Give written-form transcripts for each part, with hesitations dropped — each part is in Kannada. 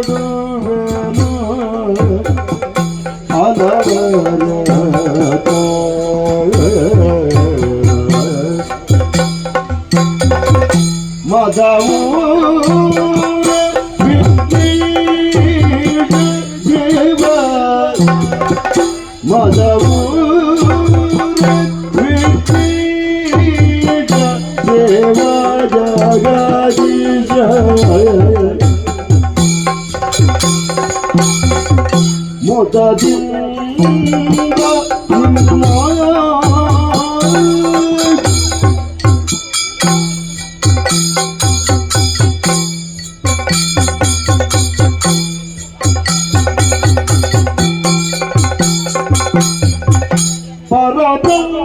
ಕೊಂಡಾಡುವೆನು ಅಲವರತ ಮದವು ಜೀವ ಮದವು ದೇವ ಜಗದೀಶ ಮುದದಿಂದ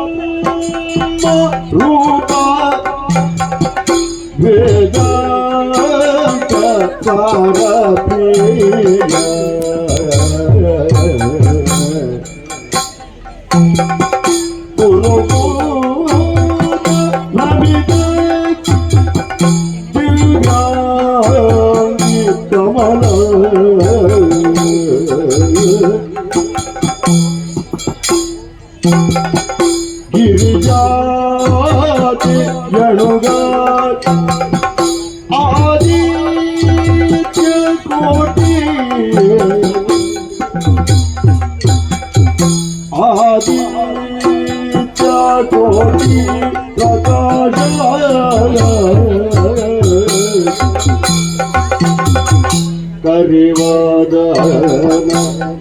ಪರಬ್ರಹ್ಮ ರೂಪ ವೇದಾಂತ ಸಾರಪ್ರಿಯ ದಿವ್ಯಾಂಗಿ ಕಮಲ ಗಿರಿಜಾತಿ ಯಣುಗ ಆದಿತ್ಯ ಕೋಟಿ ಆದಿತ್ಯ ಕೋಟಿ ಪ್ರಕಾಶ ಕರಿವಾದನ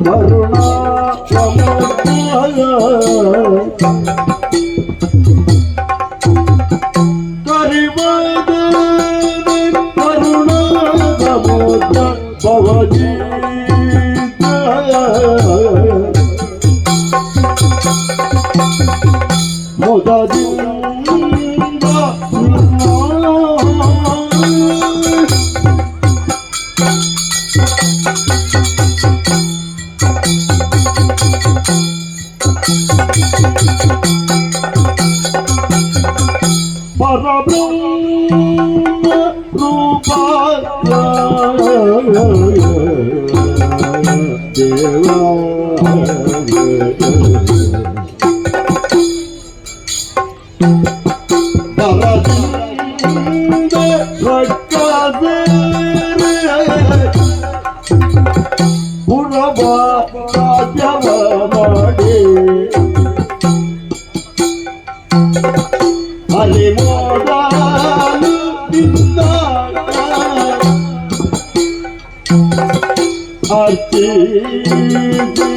ಕರುಣಾ ಕರಿವಾದನ ಕರುಣಾ ಸಮುದ್ರ ಭವಜೀತ ಮುದದಿಂದ ಪರಬ್ರಹ್ಮ ರೂಪ ದೇವ ಬರದಿಂದ ರಕ್ಕದೆ ಪುರವ ರಾಜ್ಯವ ಮಾಡಿ ಅಲ್ಲಿ ಮೋಡಲು ಬಿದ್ದಾಗ ಅರ್ಚಿಸಿ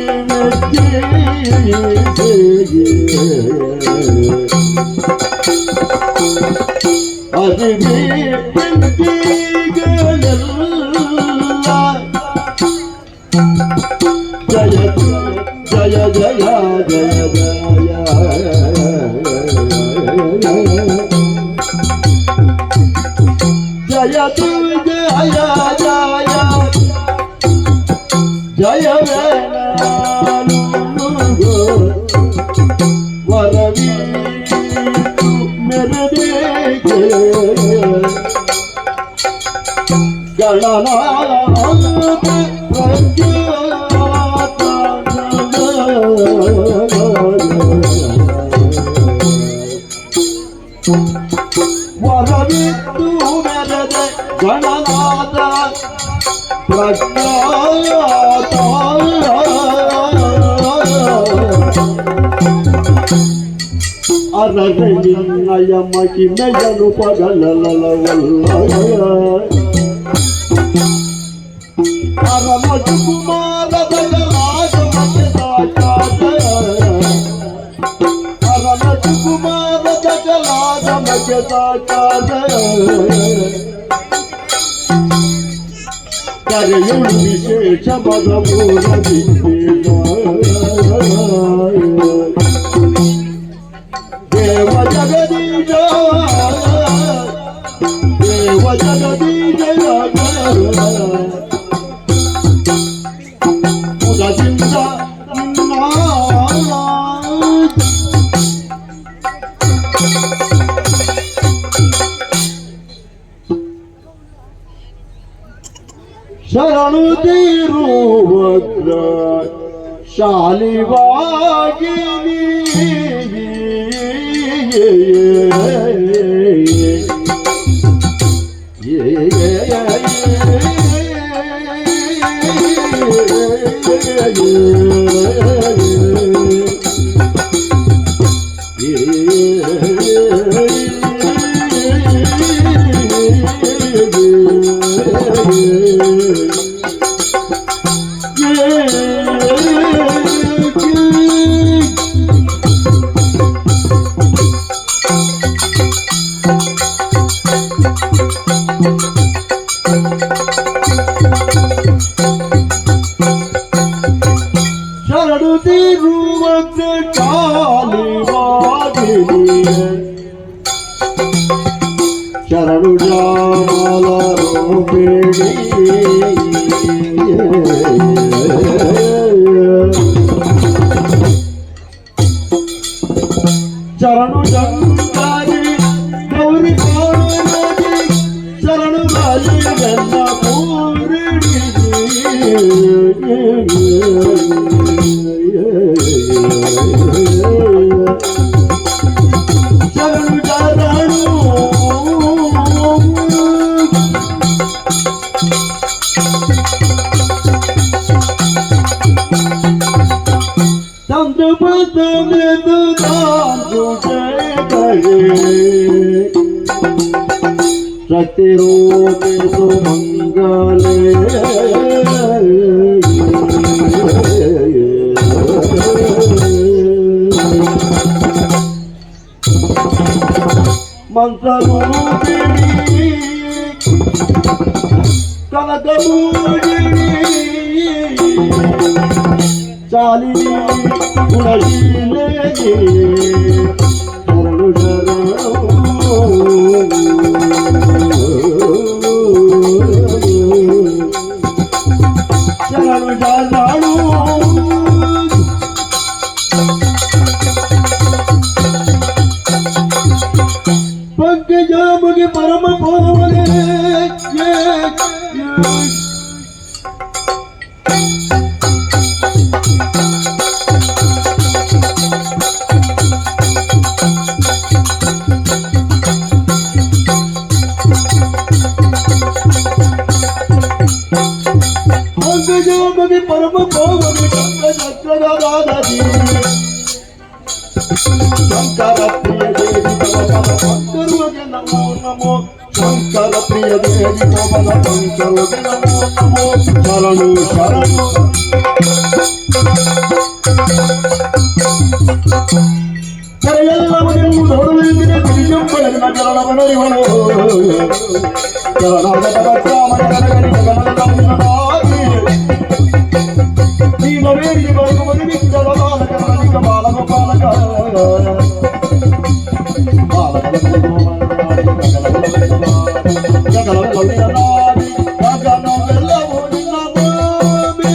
ಅರಿವಿ ಬೆಂಕಿಗಳೆಲ್ಲ ಜಯ ಜಯ ಜಯ ಜಯ ಜಯ ಜಯ ತು ಜಯ ಜಯ ಜಯವೇನು ವರವೀತು ಮೆರೆದೇಗೆ ಗಣನಾಥ ಪ್ರಜ್ಞಾತ ವರವಿತ್ತು ಮೆರೆದೆ ಗಣನಾಥ ಪ್ರಜ್ಞಾತ ಅರರೆ ನಿನ್ನಯ ಮಹಿಮೆಯನು ಪಗಲಲವಲ್ಲ ಅರಮ ಕುಮಾರದ ಜಲಾಗಮಕ್ಕೆ ಸಾಕಾದ ಅರಮ ಕುಮಾರದ ಜಲಾಗಮಕ್ಕೆ ಸಾಕಾದ ಕರೆಯುಳು ವಿಶೇಷ ಮದಮೂರದಿ ದೇವ ಜಗದೀಶ ದೇವ ಜಗದೀಶ ಮುದದಿಂದ ಶರಣುತ್ತಿರುವದ್ರ ಶಾಲಿವಾಗಿ ಶರಣು ಜಾಮಲರು ಬೇಡಿ ಶರಣು ಜಂಗಾರಿ ಗೌರಿ ಪಾಣಿ ಶರಣು ಗಾಲಿ ನನ್ನ ಪೂರಣಿ ಶರಣು ಜಾರಣು संत में तो दान जुटे सत्य रोते तो मंगले मंत्ररूपिणी कनकमूर्तिनी चाली गुणशीले शरणु शरणु शरणु पंकजामुखी परम भोले पंकजामुखी परम भोले दादाजी शंकर प्रिय देवी पंकरुगे नमो नमो शंकर प्रिय देवी पंकरुगे नमो नमो शरणु शरणु ಕರೆಯಲ್ಲವನು ನೋಡುವುದಿನ ಬಿಜಂಬಳನ ಚರಣವನರಿವನು ಚರಣದ ರಾಮನಗರಿ ಗಗನದಮ್ಮನಾಗಿ ನೀನವೇರಿ ಬರುವುದು ವಿಠಲ ಬಾಲಕ ರಣಿಕ ಬಾಲಕ ಬಾಲಕ ಜಗಲವಲ್ಲನಾದಿ ಗಗನವೆಲ್ಲವೂ ನಿನ್ನ ಭೂಮಿ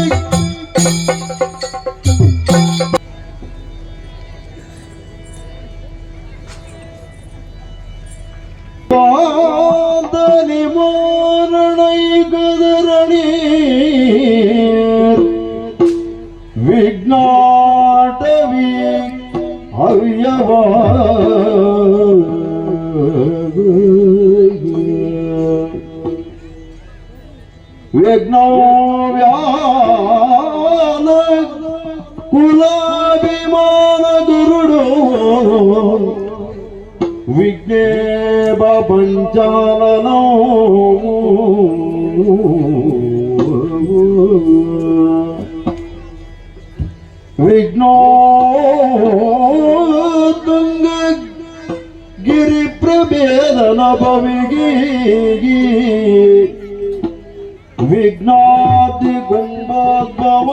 ಪಾದಲಿ ಮೋರಣೈ ಗದರಣಿ ವಿಘ್ನಾಟವಿ ಅವ್ಯವ ವಿಘ್ನೋ ವ್ಯಾನ ಕುಲಾಭಿಮಾನ ದುರುಡು ವಿಘ್ನೇಬ ಪಂಚಾಲನೋ ವಿಘ್ನೋ ತುಂಗ ಗಿರಿ ಪ್ರಭೇದನ ಭವಿಗಿ ವಿಘ್ನಾದಿ ಕುಂಭೋದ್ಭವ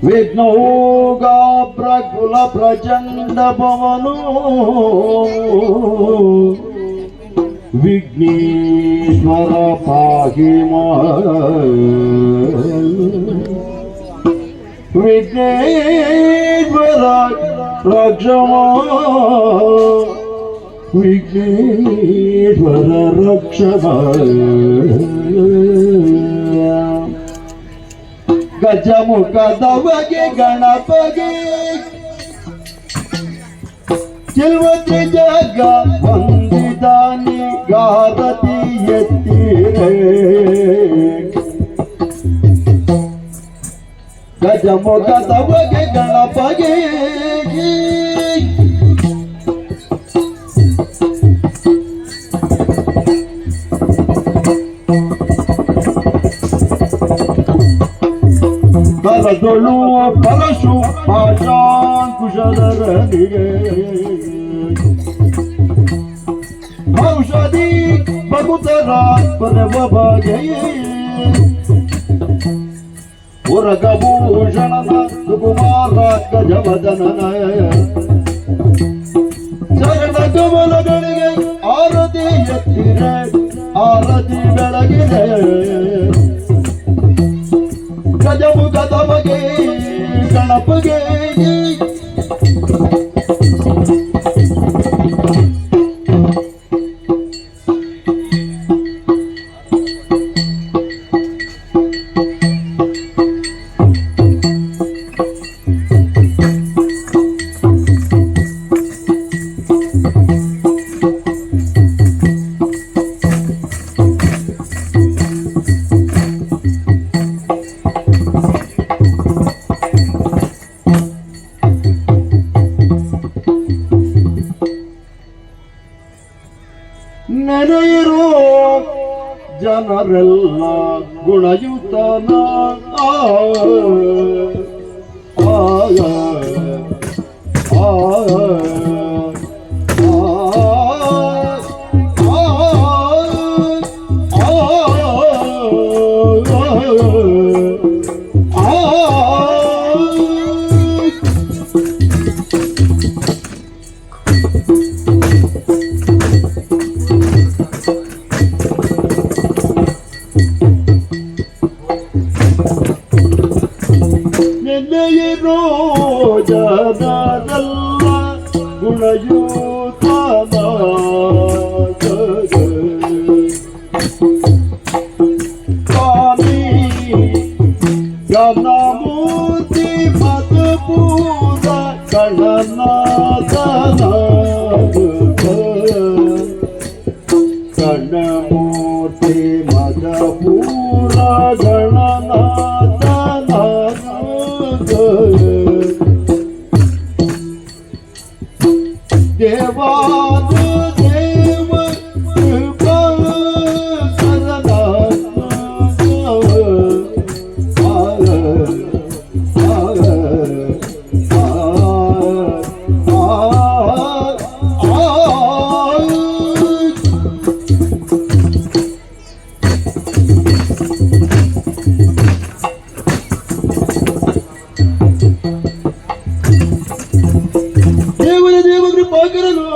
ವಿಘ್ನೋಗ ಪ್ರಕುಲ ಪ್ರಚಂಡ ಪವನೋ ವಿಘ್ನೇಶ್ವರ ಪಾಹಿ ವಿಘ್ನೇಶ್ವರ ರಕ್ಷಮ ವಿಘ್ನೇಶ್ವರ ರಕ್ಷಕ ಗಜಮುಖದವಗೆ ಗಣಪಗೆ ಚಿಲ್ವತಿ ಜಗ ಹೊಂದಿದಾನಿ ಗಾರತಿ ಎತ್ತಿರೆ ಗಜಮುಖದವಗೆ ಗಣಪಗೆ ಕಲದೊಳು ಪರಶು ಪಾಶಾಂಕುಶಧರನಿಗೆ ಔಷಧಿ ಭಗುತರ ಪರಮ ಬಗೆಯೇ ಉರಗಭೂಷಣನ ಸುಕುಮಾರ ಗಜವದನನ ಚರಣ ಕಮಲಗಳಿಗೆ ಆರತಿ ಎತ್ತಿರೆ ಆರತಿ ಬೆಳಗಿದೆ ಗಜಮುಖದ ಬಗೆ ಗಣಪಗೆ ನೆನೆಯಿರೋ ಜನರೆಲ್ಲ ಗುಣಯುತನ ನೆನೆಯಿರೋ ಜನರೆಲ್ಲ ಗುಣಯುತನ ಸ್ವಾಮಿ ಗಣಮೂರ್ತಿ ಮಧುಪೂರ ಗಣನಾಥನ ಗಣಮೂರ್ತಿ ಮಧುಪೂರ ಗಣನಾಥನ ದೇವಾದ ದೇವ ಕೃಪಾ ಸದಾ ದೇವರ ದೇವ ಕೃಪಾಕರನು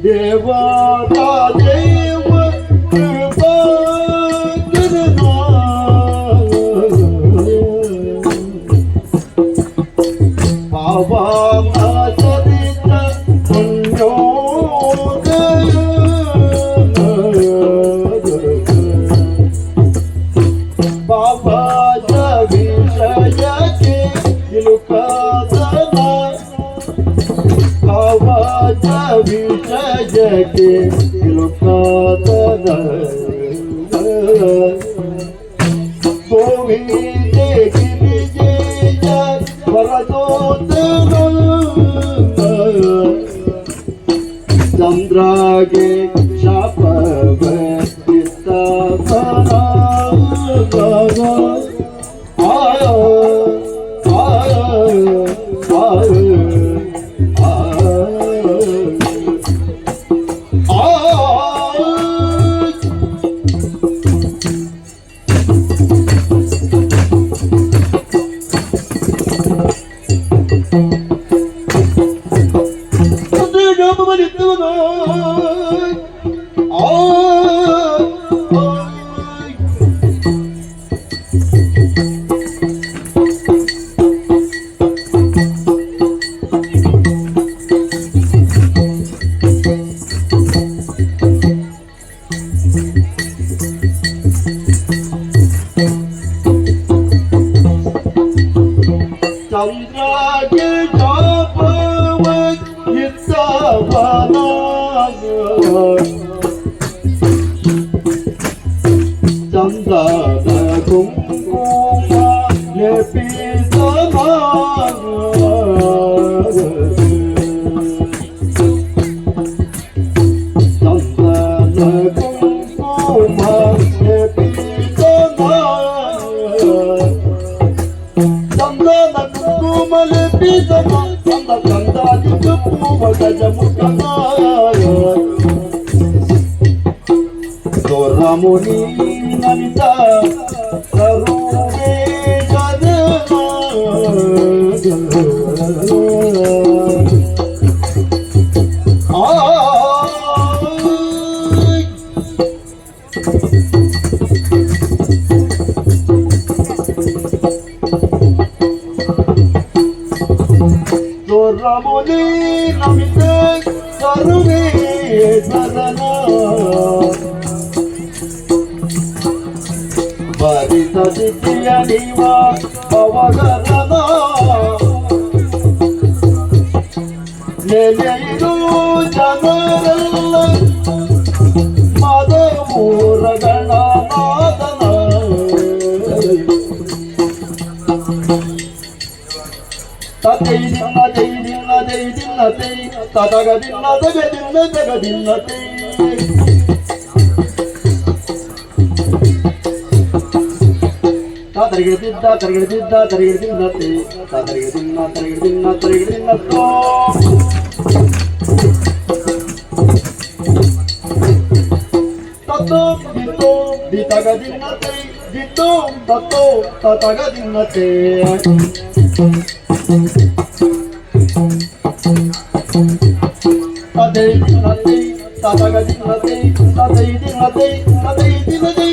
ದೇವರ ದೇವ ಬಾಬಾ ವಿಷಯಕ್ಕೆ ವಿಷಯಕ್ಕೆ ತಿಳುಕಾದನ ಗೋವಿಂದೆ ಗಿರಿಜೇಯ ವರದೋತನ ಚಂದ್ರಾಗೆ ಶಾಪವೇ ಇತ್ತನ ಕುಂಕುಮ ಲೇಪಿತ ಚಂದನ ಕುಂಕುಮ ಲೇಪಿತ ಚಂದನ ಕುಂಕುಮ ಲೇಪಿತ ಚಂದ ಚಂದಾದಿ ಪೂವ ಗಜಮುಖನ ದೊರಮುನಿ ನಮಿತ ಕರುಣೆ ದೊರಮುನಿ ನಮಿತ ಕರುಣೆ ಸದನ ಭರಿತ ಸಿದ್ಧಿಯ ನೀವ ಪವಗರನ ನೆಲೆಯಿರು ಜನರೆಲ್ಲ ಮದ ಮೂರಗಣ ನಾದನ ತೈ ದಿನ ದೈ ದಿನ ದೈ ದಿನ ತೈ ತದಗ ದಿನ ದಗ ದಿನ ದಗ ದಿನ ತೈ ತರಿಗಿಡಿದ್ದ ತರಿಗಿಡಿದ್ದ ತರಿಗಿಡಿದಿನ್ನತೆ ತರಿಗಿಡಿದಿನ್ನ ತರಿಗಿಡಿದಿನ್ನ ತರಿಗಿಡಿದಿನ್ನತ್ತೋ ತತ್ತೋ ದಿತ್ತೋ ದಿತಗದಿನ್ನತೆ ದಿತ್ತೋ ತತ್ತೋ ತತಗದಿನ್ನತೆ ತದೈ ದಿನ್ನತೆ ತತಗದಿನ್ನತೆ ತದೈ ದಿನ್ನತೆ ತದೈ ದಿನ್ನತೆ